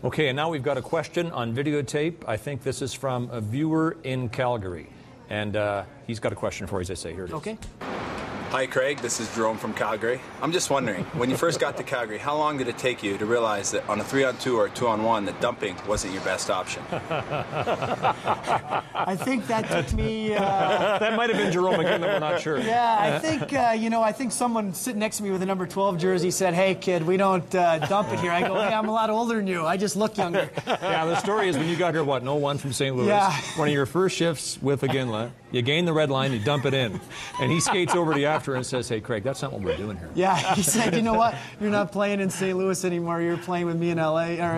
Okay, and now we've got a question on videotape. I think this is from a viewer in Calgary. And he's got a question for you, as I say. Here it is. Okay. Hi, Craig. This is Jerome from Calgary. I'm just wondering, when you first got to Calgary, how long did it take you to realize that on a 3-on-2 or a 2-on-1, that dumping wasn't your best option? I think that took me... that might have been Jerome again, but we're not sure. Yeah, I think, I think someone sitting next to me with a number 12 jersey said, "Hey, kid, we don't dump it here." I go, "Hey, I'm a lot older than you. I just look younger." Yeah, the story is when you got here, what, 01 from St. Louis? Yeah. One of your first shifts with Iginla, you gain the red line, you dump it in. And he skates over to you after and says, "Hey, Craig, that's not what we're doing here." Yeah, he said, "You know what? You're not playing in St. Louis anymore. You're playing with me in LA or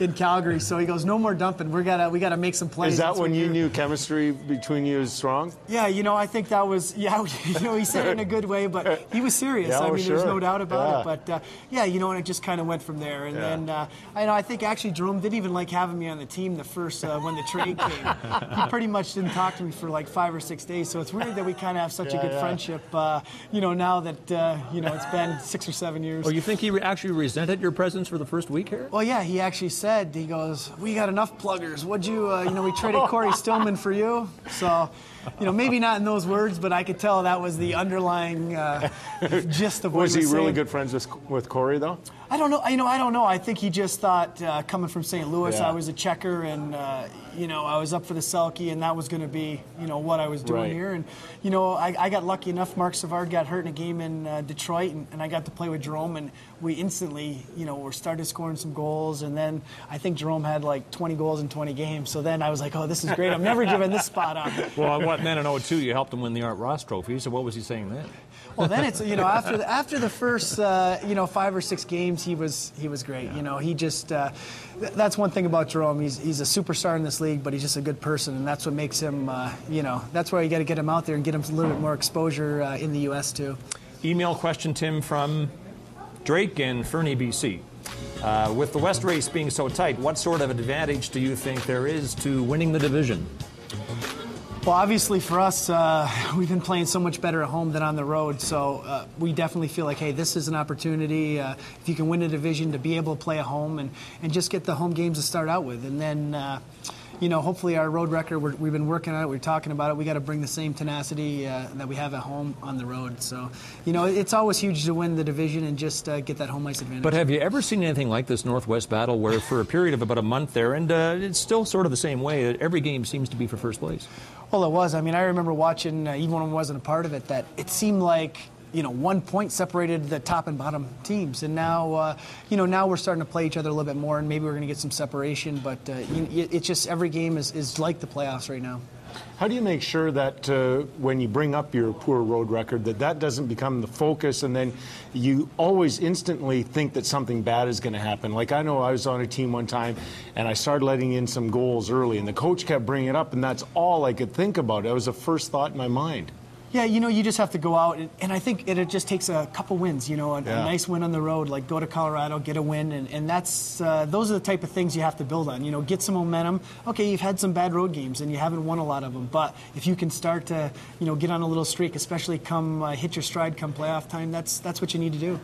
in Calgary." So he goes, "No more dumping. We gotta make some plays." Is that when you knew chemistry between you is strong? Yeah, I think that was, he said it in a good way, but he was serious. Yeah, I mean, sure. There's no doubt about it. But and it just kind of went from there. And then I think actually Jerome didn't even like having me on the team the first when the trade came. He pretty much didn't talk to me for like 5 or 6 days. So it's weird that we kind of have such a good friendship. Now that it's been 6 or 7 years. Oh, you think he actually resented your presence for the first week here? Well, yeah, he actually said, he goes, "We got enough pluggers. What'd you, we traded Corey Stillman for you." So, maybe not in those words, but I could tell that was the underlying gist of what was he saying. really good friends with Corey, though? I don't know. I don't know. I think he just thought, coming from St. Louis, I was a checker, and I was up for the Selke, and that was going to be, what I was doing here. And I got lucky enough. Mark Savard got hurt in a game in Detroit, and I got to play with Jerome, and we instantly, we started scoring some goals, and then I think Jerome had like 20 goals in 20 games. So then I was like, "Oh, this is great. I'm never giving this spot up." Well, then in 02, you helped him win the Art Ross Trophy. So what was he saying then? Well, then it's after the first 5 or 6 games, he was great. He just that's one thing about Jerome. He's a superstar in this league, but he's just a good person, and that's what makes him. That's why you got to get him out there and get him a little bit more exposure in the U.S. too. Email question, Tim, from Drake in Fernie, BC. With the West race being so tight, what sort of advantage do you think there is to winning the division? Well, obviously for us, we've been playing so much better at home than on the road, so we definitely feel like, hey, this is an opportunity, if you can win a division, to be able to play at home and just get the home games to start out with. And then, hopefully our road record, we've been working on it, we're talking about it, we got to bring the same tenacity that we have at home on the road. So, it's always huge to win the division and just get that home ice advantage. But have you ever seen anything like this Northwest battle where for a period of about a month there, and it's still sort of the same way, every game seems to be for first place? Well, it was. I mean, I remember watching, even when I wasn't a part of it, that it seemed like, 1 point separated the top and bottom teams. And now, now we're starting to play each other a little bit more, and maybe we're going to get some separation. But it's just every game is like the playoffs right now. How do you make sure that when you bring up your poor road record, that doesn't become the focus, and then you always instantly think that something bad is going to happen? Like, I know I was on a team one time, and I started letting in some goals early, and the coach kept bringing it up, and that's all I could think about. It was the first thought in my mind. Yeah, you just have to go out, and I think it just takes a couple wins, a nice win on the road, like go to Colorado, get a win, and that's those are the type of things you have to build on, get some momentum. Okay, you've had some bad road games, and you haven't won a lot of them, but if you can start to, get on a little streak, especially come hit your stride come playoff time, that's what you need to do.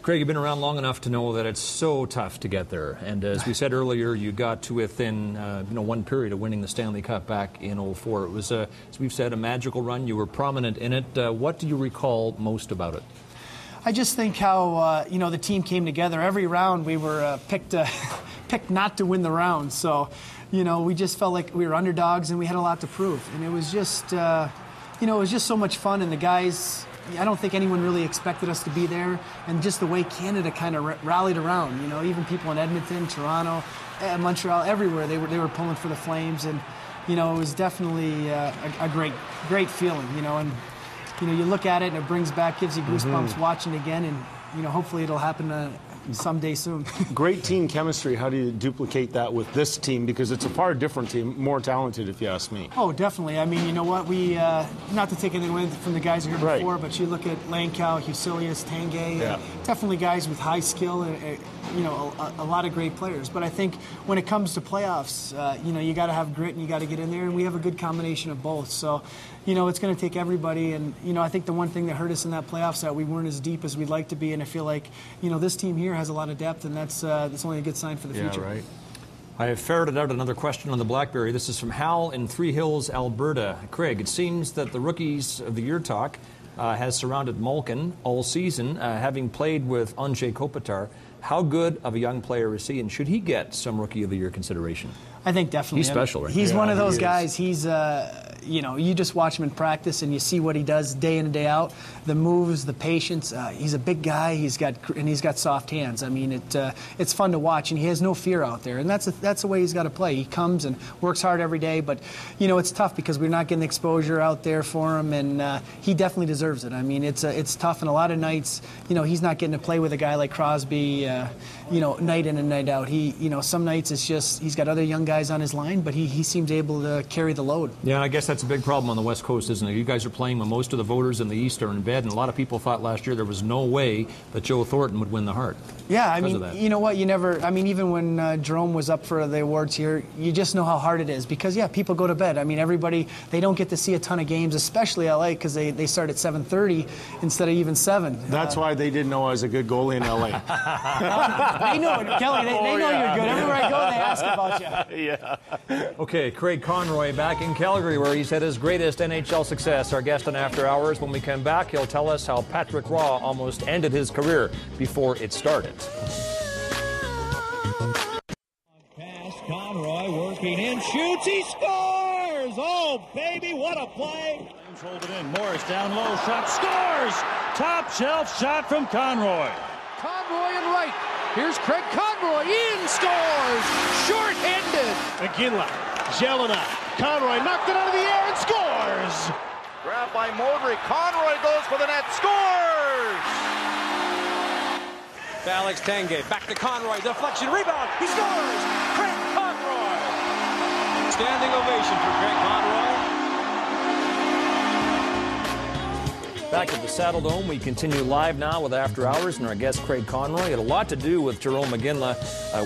Craig, you've been around long enough to know that it's so tough to get there. And as we said earlier, you got to within one period of winning the Stanley Cup back in 04. It was, as we've said, a magical run. You were prominent in it. What do you recall most about it? I just think how the team came together. Every round we were picked not to win the round. So we just felt like we were underdogs and we had a lot to prove. And it was just so much fun. And the guys, I don't think anyone really expected us to be there, and just the way Canada kind of rallied around. Even people in Edmonton, Toronto, Montreal, everywhere they were pulling for the Flames, and it was definitely a great feeling. And you look at it and it gives you goosebumps watching it again, and hopefully it'll happen someday soon. Great team chemistry. How do you duplicate that with this team? Because it's a far different team, more talented, if you ask me. Oh, definitely. I mean, you know what? We, not to take anything away from the guys here before, but you look at Langkow, Husilius, Tanguay, definitely guys with high skill and you know, a lot of great players. But I think when it comes to playoffs, you know, you got to have grit and you got to get in there, and we have a good combination of both. So, you know, it's going to take everybody. And, you know, I think the one thing that hurt us in that playoffs that we weren't as deep as we'd like to be, and I feel like, you know, this team here has a lot of depth, and that's only a good sign for the future. Right. I have ferreted out another question on the BlackBerry. This is from Hal in Three Hills, Alberta. Craig, it seems that the Rookies of the Year talk has surrounded Malkin all season, having played with Andrzej Kopitar. How good of a young player is he, and should he get some Rookie of the Year consideration? I think definitely. He's special, right? He's one of those guys. He's, you know, you just watch him in practice and you see what he does day in and day out. The moves, the patience. He's a big guy. He's got soft hands. I mean, it's fun to watch, and he has no fear out there. And that's the way he's got to play. He comes and works hard every day, but you know, it's tough because we're not getting the exposure out there for him, and he definitely deserves it. I mean, it's tough, and a lot of nights, you know, he's not getting to play with a guy like Crosby, you know, night in and night out. You know, some nights it's just he's got other young guys on his line, but he seems able to carry the load. Yeah, I guess that's a big problem on the West Coast, isn't it? You guys are playing when most of the voters in the East are in bed, and a lot of people thought last year there was no way that Joe Thornton would win the Hart. Yeah, I mean, you know what? You never. I mean, even when Jerome was up for the awards here, you just know how hard it is because yeah, people go to bed. I mean, everybody, they don't get to see a ton of games, especially LA, because they start at 7:30 instead of even 7. That's why they didn't know I was a good goalie in LA. They know it, Kelly. They know you're good. Everywhere I go, they ask about you. Yeah. Okay, Craig Conroy back in Calgary, where he's had his greatest NHL success. Our guest on After Hours. When we come back, he'll tell us how Patrick Roy almost ended his career before it started. Pass, Conroy working in, shoots, he scores! Oh, baby, what a play! James hold it in, Morris down low, shot, scores! Top shelf shot from Conroy. Conroy and right. Here's Craig Conroy, in, scores! Short-handed! Aguila, Jelena, Conroy knocked it out of the air and scores! Grabbed by Modry, Conroy goes for the net, scores! Alex Tanguay, back to Conroy, deflection, rebound, he scores! Craig Conroy! Standing ovation for Craig Conroy. Back at the Saddle Dome, we continue live now with After Hours, and our guest Craig Conroy. It had a lot to do with Jerome McGinley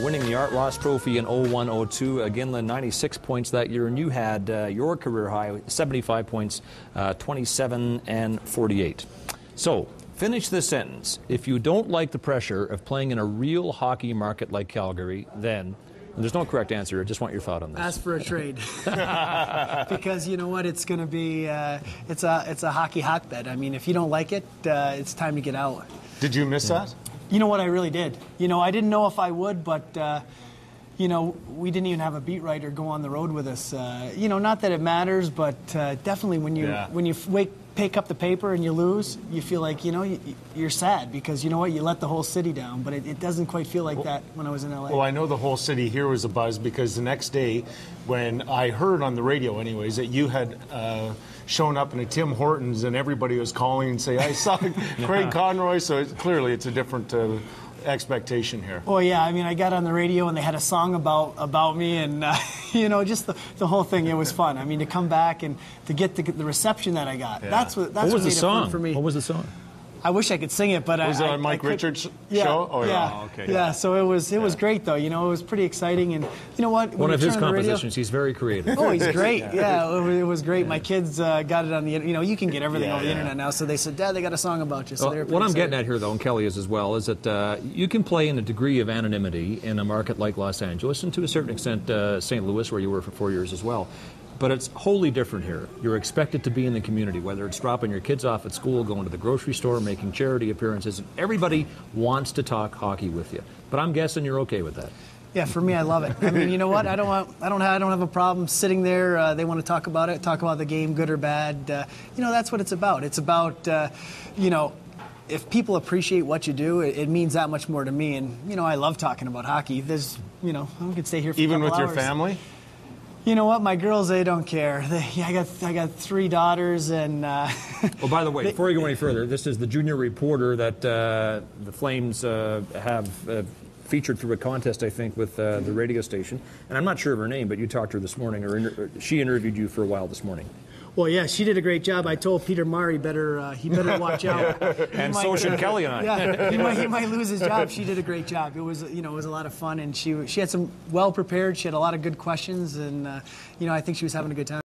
winning the Art Ross Trophy in 01-02. McGinley 96 points that year, and you had your career high, 75 points, 27 and 48. So, finish this sentence. If you don't like the pressure of playing in a real hockey market like Calgary, then... And there's no correct answer. I just want your thought on this. Ask for a trade, because you know what? It's going to be it's a hockey hotbed. I mean, if you don't like it, it's time to get out. Did you miss that? You know what? I really did. You know, I didn't know if I would, but you know, we didn't even have a beat writer go on the road with us. You know, not that it matters, but definitely when you pick up the paper and you lose, you feel like, you know, you're sad because, you know what, you let the whole city down. But it doesn't quite feel like that when I was in LA. Well, I know the whole city here was abuzz because the next day, when I heard on the radio anyways that you had shown up in a Tim Hortons and everybody was calling and saying, I saw Craig Conroy, so clearly it's a different expectation here. Well, yeah, I mean, I got on the radio and they had a song about me, and you know, just the whole thing. It was fun. I mean, to come back and to get the reception that I got. Yeah. That's what was made the song? It fun for me. What was the song? I wish I could sing it, but was it on Mike Richards' yeah, show? Oh, yeah. Oh, okay. Yeah, so it was great, though. You know, it was pretty exciting. And you know what? One of his compositions. He's very creative. Oh, he's great. Yeah, it was great. My kids got it on the, you know, you can get everything over the internet now. So they said, Dad, they got a song about you. So well, what I'm getting at here, though, and Kelly is as well, is that you can play in a degree of anonymity in a market like Los Angeles, and to a certain extent St. Louis, where you were for 4 years as well. But it's wholly different here. You're expected to be in the community, whether it's dropping your kids off at school, going to the grocery store, making charity appearances. Everybody wants to talk hockey with you. But I'm guessing you're okay with that. Yeah, for me, I love it. I mean, you know what? I don't have a problem sitting there. They want to talk about it, talk about the game, good or bad. You know, that's what it's about. It's about, you know, if people appreciate what you do, it means that much more to me. And you know, I love talking about hockey. There's, you know, I could stay here for even a couple with hours. your family. You know what? My girls, they don't care. I got 3 daughters, and. Well, by the way, before you go any further, this is the junior reporter that the Flames have featured through a contest, I think, with the radio station. And I'm not sure of her name, but you talked to her this morning, or she interviewed you for a while this morning. Well, yeah, she did a great job. I told Peter Marr he better watch out. And so should Kelly and I. Yeah, he might lose his job. She did a great job. It was it was a lot of fun, and she had some well prepared. She had a lot of good questions, and I think she was having a good time.